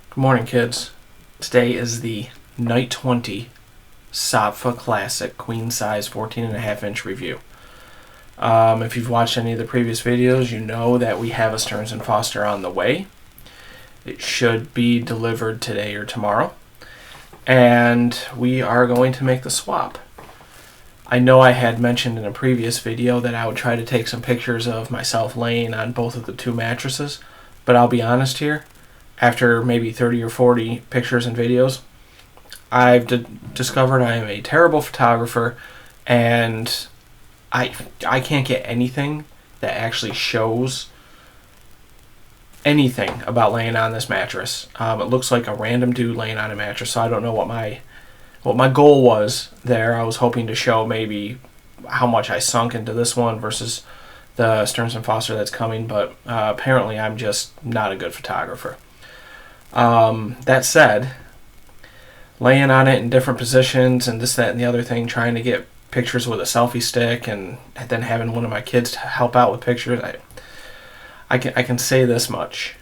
Good morning, kids. Today is the Night 20 Saatva Classic Queen size 14.5-inch review. If you've watched any of the previous videos, you know that we have a Stearns & Foster on the way. It should be delivered today or tomorrow. And we are going to make the swap. I know I had mentioned in a previous video that I would try to take some pictures of myself laying on both of the two mattresses, but I'll be honest here. After maybe 30 or 40 pictures and videos, I've discovered I am a terrible photographer, and I can't get anything that actually shows anything about laying on this mattress. It looks like a random dude laying on a mattress, so I don't know what my goal was there. I was hoping to show maybe how much I sunk into this one versus the Stearns & Foster that's coming, but apparently I'm just not a good photographer. That said, laying on it in different positions and this, that, and the other thing, trying to get pictures with a selfie stick and then having one of my kids to help out with pictures, I can say this much.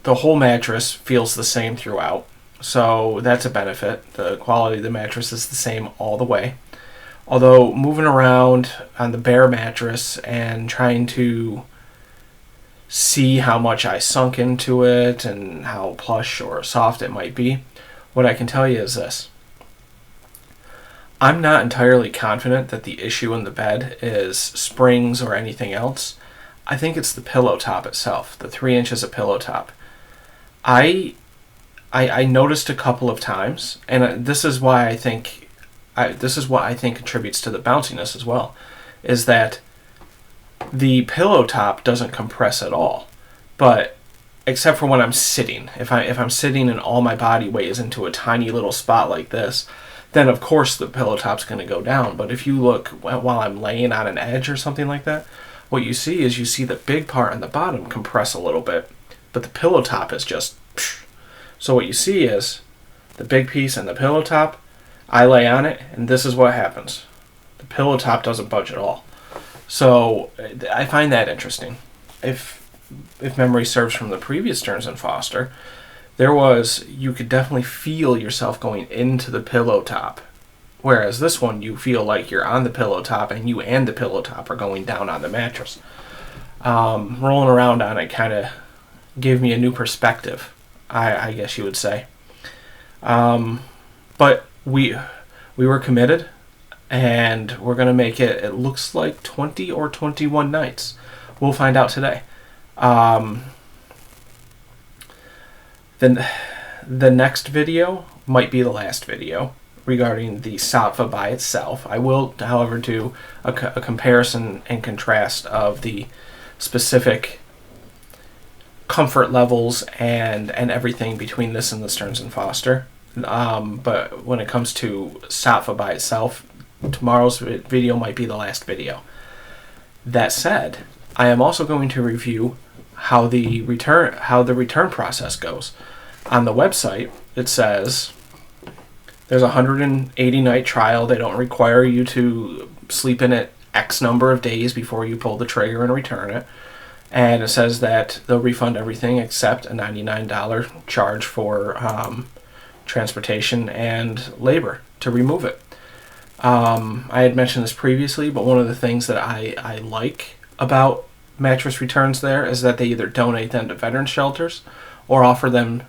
The whole mattress feels the same throughout, so that's a benefit. The quality of the mattress is the same all the way. Although moving around on the bare mattress and trying to see how much I sunk into it and how plush or soft it might be, what I can tell you is this. I'm not entirely confident that the issue in the bed is springs or anything else. I think it's the pillow top itself, the 3 inches of pillow top. I noticed a couple of times, and this is why I think what I think contributes to the bounciness as well, is that the pillow top doesn't compress at all, but except for when I'm sitting. If I'm sitting and all my body weight is into a tiny little spot like this, then of course the pillow top's going to go down. But if you look while I'm laying on an edge or something like that, what you see the big part on the bottom compress a little bit, but the pillow top is just psh. So what you see is the big piece and the pillow top. I lay on it, and this is what happens. The pillow top doesn't budge at all. So I find that interesting. If memory serves from the previous Stearns & Foster, you could definitely feel yourself going into the pillow top. Whereas this one, you feel like you're on the pillow top and you and the pillow top are going down on the mattress. Rolling around on it kind of gave me a new perspective, I guess you would say. But we were committed, and we're going to make it, it looks like 20 or 21 nights. We'll find out today. Then the next video might be the last video regarding the Saatva by itself. I will, however, do a comparison and contrast of the specific comfort levels and everything between this and the Stearns & Foster. But when it comes to Saatva by itself, tomorrow's video might be the last video. That said, I am also going to review how the return process goes. On the website, it says there's a 180 night trial. They don't require you to sleep in it X number of days before you pull the trigger and return it. And it says that they'll refund everything except a $99 charge for transportation and labor to remove it. I had mentioned this previously, but one of the things that I like about mattress returns there is that they either donate them to veteran shelters or offer them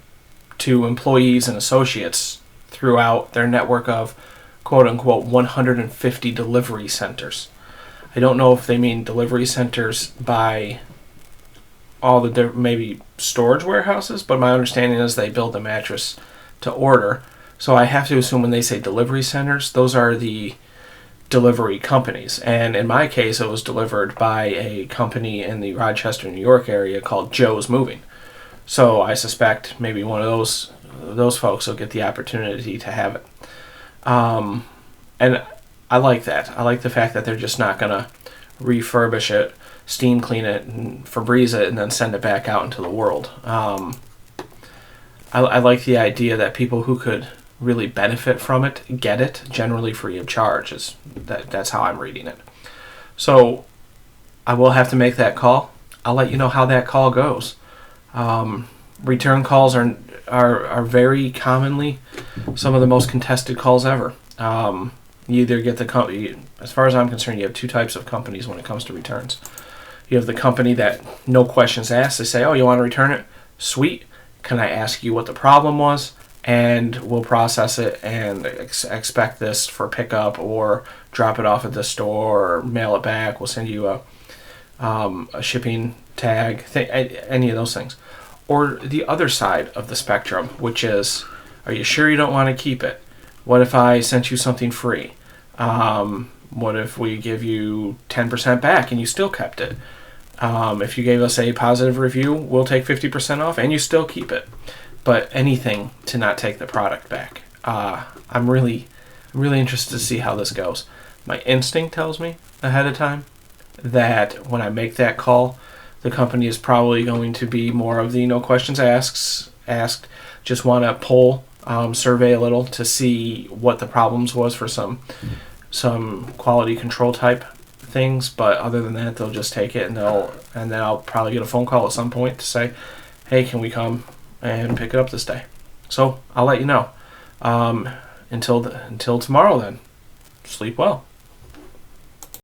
to employees and associates throughout their network of quote-unquote 150 delivery centers. I don't know if they mean delivery centers by all the maybe storage warehouses, but my understanding is they build the mattress to order. So I have to assume when they say delivery centers, those are the delivery companies. And in my case, it was delivered by a company in the Rochester, New York area called Joe's Moving. So I suspect maybe one of those folks will get the opportunity to have it. And I like that. I like the fact that they're just not going to refurbish it, steam clean it, and Febreze it, and then send it back out into the world. I like the idea that people who could really benefit from it get it, generally free of charge. That's how I'm reading it. So I will have to make that call. I'll let you know how that call goes. Return calls are very commonly some of the most contested calls ever. You either get the company, as far as I'm concerned, you have two types of companies when it comes to returns. You have the company that no questions asked. They say, "Oh, you want to return it? Sweet. Can I ask you what the problem was? And we'll process it and expect this for pickup, or drop it off at the store, or mail it back. We'll send you a shipping tag, any of those things." Or the other side of the spectrum, which is, "Are you sure you don't want to keep it? What if I sent you something free? What if we give you 10% back and you still kept it? If you gave us a positive review, we'll take 50% off and you still keep it." But anything to not take the product back. I'm really interested to see how this goes. My instinct tells me ahead of time that when I make that call, the company is probably going to be more of the no questions asked. Just want to poll, survey a little to see what the problems was for some quality control type things. But other than that, they'll just take it, and then I'll probably get a phone call at some point to say, "Hey, can we come and pick it up this day?" So I'll let you know. Until tomorrow, then, sleep well.